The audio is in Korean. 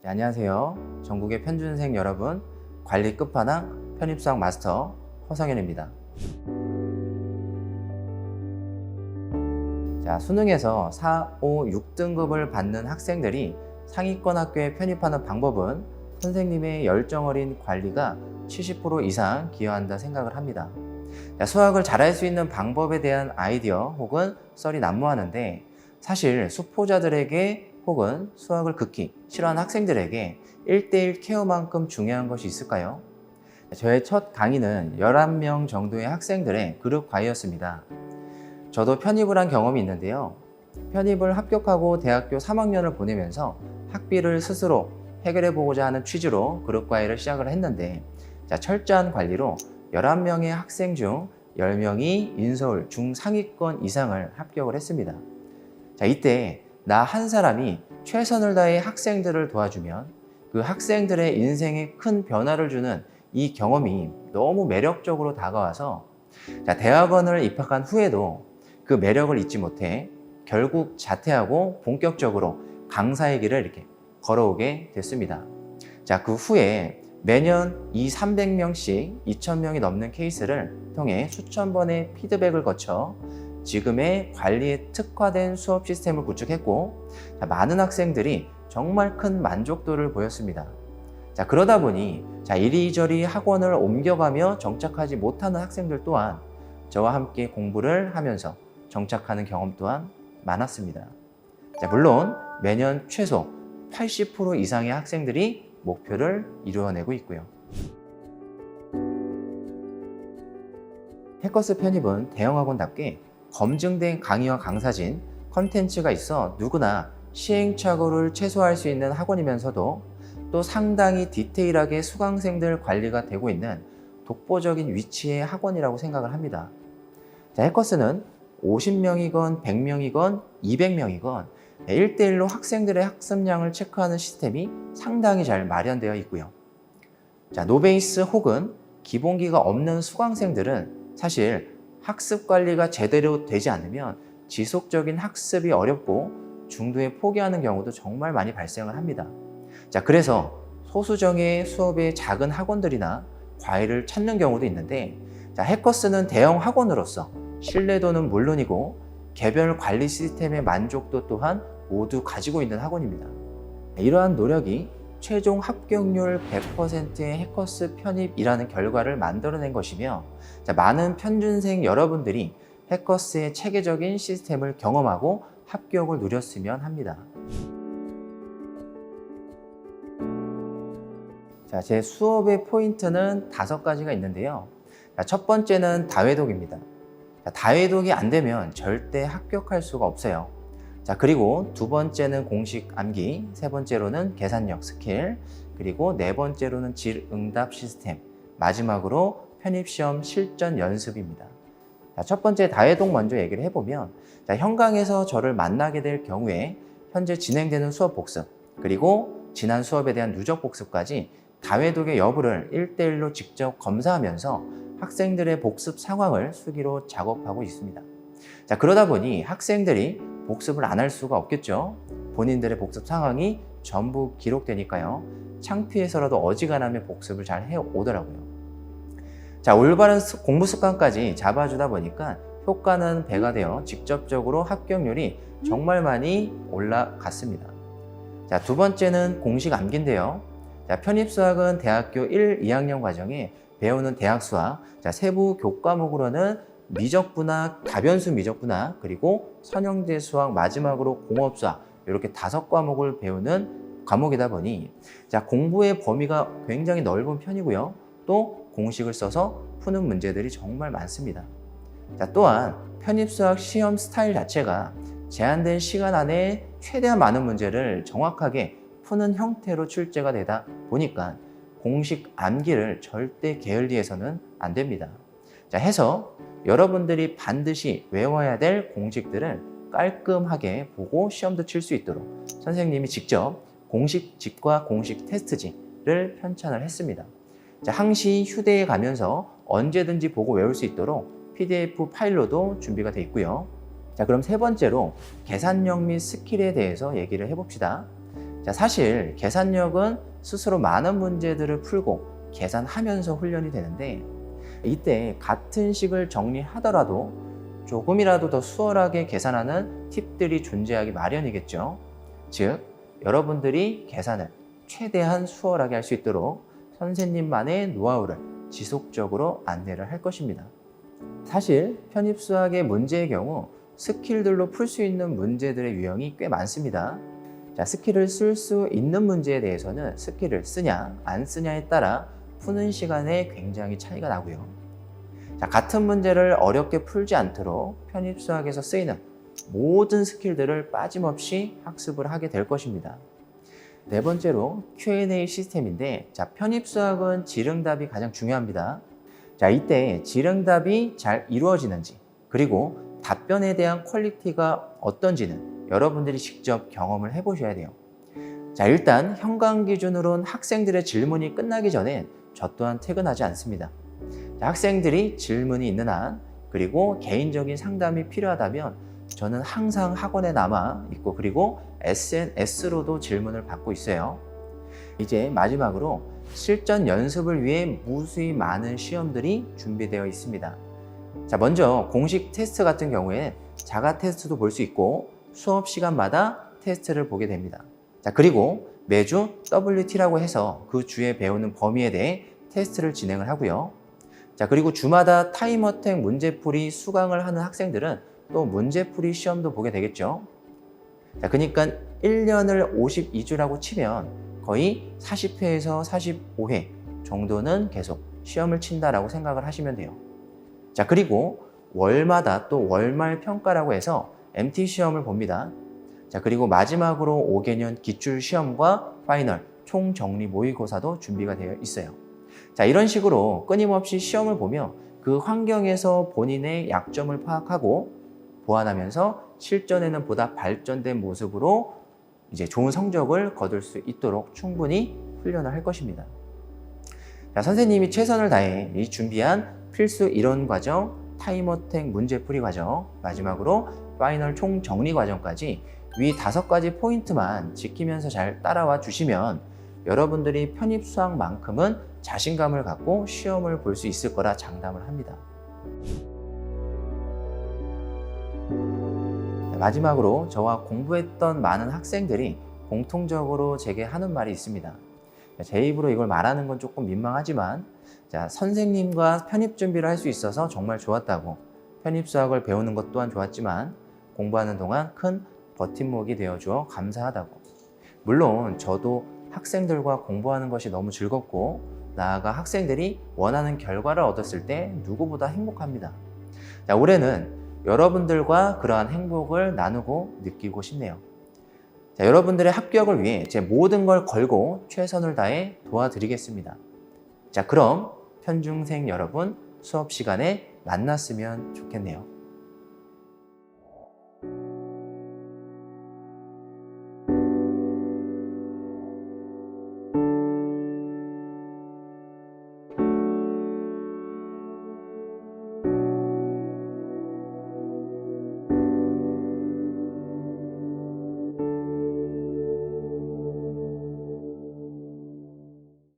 네, 안녕하세요. 전국의 편준생 여러분, 관리 끝판왕 편입수학 마스터 허성현입니다. 자, 수능에서 4, 5, 6등급을 받는 학생들이 상위권 학교에 편입하는 방법은 선생님의 열정 어린 관리가 70% 이상 기여한다 생각을 합니다. 자, 수학을 잘할 수 있는 방법에 대한 아이디어 혹은 썰이 난무하는데, 사실 수포자들에게 혹은 수학을 극히 싫어하는 학생들에게 1대1 케어만큼 중요한 것이 있을까요? 저의 첫 강의는 11명 정도의 학생들의 그룹 과외였습니다. 저도 편입을 한 경험이 있는데요. 편입을 합격하고 대학교 3학년을 보내면서 학비를 스스로 해결해 보고자 하는 취지로 그룹 과외를 시작을 했는데, 철저한 관리로 11명의 학생 중 10명이 인서울 중상위권 이상을 합격을 했습니다. 이때 나 한 사람이 최선을 다해 학생들을 도와주면 그 학생들의 인생에 큰 변화를 주는 이 경험이 너무 매력적으로 다가와서 대학원을 입학한 후에도 그 매력을 잊지 못해 결국 자퇴하고 본격적으로 강사의 길을 이렇게 걸어오게 됐습니다. 그 후에 매년 300명씩 2000명이 넘는 케이스를 통해 수천 번의 피드백을 거쳐 지금의 관리에 특화된 수업 시스템을 구축했고, 많은 학생들이 정말 큰 만족도를 보였습니다. 그러다 보니 이리저리 학원을 옮겨가며 정착하지 못하는 학생들 또한 저와 함께 공부를 하면서 정착하는 경험 또한 많았습니다. 물론 매년 최소 80% 이상의 학생들이 목표를 이루어내고 있고요. 해커스 편입은 대형학원답게 검증된 강의와 강사진, 컨텐츠가 있어 누구나 시행착오를 최소화할 수 있는 학원이면서도 또 상당히 디테일하게 수강생들 관리가 되고 있는 독보적인 위치의 학원이라고 생각을 합니다. 해커스는 50명이건 100명이건 200명이건 1대1로 학생들의 학습량을 체크하는 시스템이 상당히 잘 마련되어 있고요. 노베이스 혹은 기본기가 없는 수강생들은 사실 학습 관리가 제대로 되지 않으면 지속적인 학습이 어렵고 중도에 포기하는 경우도 정말 많이 발생을 합니다. 그래서 소수정예 수업의 작은 학원들이나 과외를 찾는 경우도 있는데, 해커스는 대형 학원으로서 신뢰도는 물론이고 개별 관리 시스템의 만족도 또한 모두 가지고 있는 학원입니다. 이러한 노력이 최종 합격률 100%의 해커스 편입이라는 결과를 만들어낸 것이며, 많은 편준생 여러분들이 해커스의 체계적인 시스템을 경험하고 합격을 누렸으면 합니다. 제 수업의 포인트는 5가지가 있는데요. 첫 번째는 다회독입니다. 다회독이 안 되면 절대 합격할 수가 없어요. 그리고 두 번째는 공식 암기, 세 번째로는 계산력 스킬, 그리고 네 번째로는 질응답 시스템, 마지막으로 편입시험 실전 연습입니다. 첫 번째 다회독 먼저 얘기를 해보면, 현강에서 저를 만나게 될 경우에 현재 진행되는 수업 복습, 그리고 지난 수업에 대한 누적 복습까지 다회독의 여부를 1대1로 직접 검사하면서 학생들의 복습 상황을 수기로 작업하고 있습니다. 그러다 보니 학생들이 복습을 안 할 수가 없겠죠. 본인들의 복습 상황이 전부 기록되니까요. 창피해서라도 어지간하면 복습을 잘 해오더라고요. 올바른 공부 습관까지 잡아주다 보니까 효과는 배가 되어 직접적으로 합격률이 정말 많이 올라갔습니다. 두 번째는 공식 암기인데요. 편입수학은 대학교 1, 2학년 과정에 배우는 대학수학, 세부 교과목으로는 미적분학, 다변수 미적분학, 그리고 선형제 수학, 마지막으로 공업수학, 이렇게 5과목을 배우는 과목이다 보니 공부의 범위가 굉장히 넓은 편이고요. 또 공식을 써서 푸는 문제들이 정말 많습니다. 또한 편입수학 시험 스타일 자체가 제한된 시간 안에 최대한 많은 문제를 정확하게 푸는 형태로 출제가 되다 보니까 공식 암기를 절대 게을리해서는 안 됩니다. 해서 여러분들이 반드시 외워야 될 공식들을 깔끔하게 보고 시험도 칠 수 있도록 선생님이 직접 공식집과 공식 테스트지를 편찬을 했습니다. 항시 휴대에 가면서 언제든지 보고 외울 수 있도록 PDF 파일로도 준비가 되어 있고요. 그럼 세 번째로 계산력 및 스킬에 대해서 얘기를 해봅시다. 자, 사실 계산력은 스스로 많은 문제들을 풀고 계산하면서 훈련이 되는데, 이때 같은 식을 정리하더라도 조금이라도 더 수월하게 계산하는 팁들이 존재하기 마련이겠죠. 즉, 여러분들이 계산을 최대한 수월하게 할 수 있도록 선생님만의 노하우를 지속적으로 안내를 할 것입니다. 사실 편입수학의 문제의 경우 스킬들로 풀 수 있는 문제들의 유형이 꽤 많습니다. 자, 스킬을 쓸 수 있는 문제에 대해서는 스킬을 쓰냐 안 쓰냐에 따라 푸는 시간에 굉장히 차이가 나고요. 자, 같은 문제를 어렵게 풀지 않도록 편입수학에서 쓰이는 모든 스킬들을 빠짐없이 학습을 하게 될 것입니다. 네 번째로 Q&A 시스템인데, 자, 편입수학은 질응답이 가장 중요합니다. 자, 이때 질응답이 잘 이루어지는지, 그리고 답변에 대한 퀄리티가 어떤지는 여러분들이 직접 경험을 해보셔야 돼요. 자, 일단 현강 기준으로는 학생들의 질문이 끝나기 전에 저 또한 퇴근하지 않습니다. 자, 학생들이 질문이 있는 한, 그리고 개인적인 상담이 필요하다면 저는 항상 학원에 남아 있고, 그리고 SNS로도 질문을 받고 있어요. 이제 마지막으로 실전 연습을 위해 무수히 많은 시험들이 준비되어 있습니다. 자, 먼저 공식 테스트 같은 경우에 자가 테스트도 볼 수 있고 수업 시간마다 테스트를 보게 됩니다. 자, 그리고 매주 WT라고 해서 그 주에 배우는 범위에 대해 테스트를 진행을 하고요. 자, 그리고 주마다 타임어택 문제풀이 수강을 하는 학생들은 또 문제풀이 시험도 보게 되겠죠. 자, 그러니까 1년을 52주라고 치면 거의 40회에서 45회 정도는 계속 시험을 친다라고 생각을 하시면 돼요. 자, 그리고 월마다 또 월말 평가라고 해서 MT 시험을 봅니다. 자, 그리고 마지막으로 5개년 기출 시험과 파이널 총정리 모의고사도 준비가 되어 있어요. 자, 이런 식으로 끊임없이 시험을 보며 그 환경에서 본인의 약점을 파악하고 보완하면서 실전에는 보다 발전된 모습으로 이제 좋은 성적을 거둘 수 있도록 충분히 훈련을 할 것입니다. 자, 선생님이 최선을 다해 이 준비한 필수 이론 과정, 타임어택 문제풀이 과정, 마지막으로 파이널 총정리 과정까지 위 5가지 포인트만 지키면서 잘 따라와 주시면 여러분들이 편입수학만큼은 자신감을 갖고 시험을 볼 수 있을 거라 장담을 합니다. 마지막으로 저와 공부했던 많은 학생들이 공통적으로 제게 하는 말이 있습니다. 제 입으로 이걸 말하는 건 조금 민망하지만, 자, 선생님과 편입 준비를 할 수 있어서 정말 좋았다고, 편입수학을 배우는 것 또한 좋았지만 공부하는 동안 큰 버팀목이 되어주어 감사하다고. 물론 저도 학생들과 공부하는 것이 너무 즐겁고 나아가 학생들이 원하는 결과를 얻었을 때 누구보다 행복합니다. 자, 올해는 여러분들과 그러한 행복을 나누고 느끼고 싶네요. 자, 여러분들의 합격을 위해 제 모든 걸 걸고 최선을 다해 도와드리겠습니다. 자, 그럼 편중생 여러분 수업 시간에 만났으면 좋겠네요.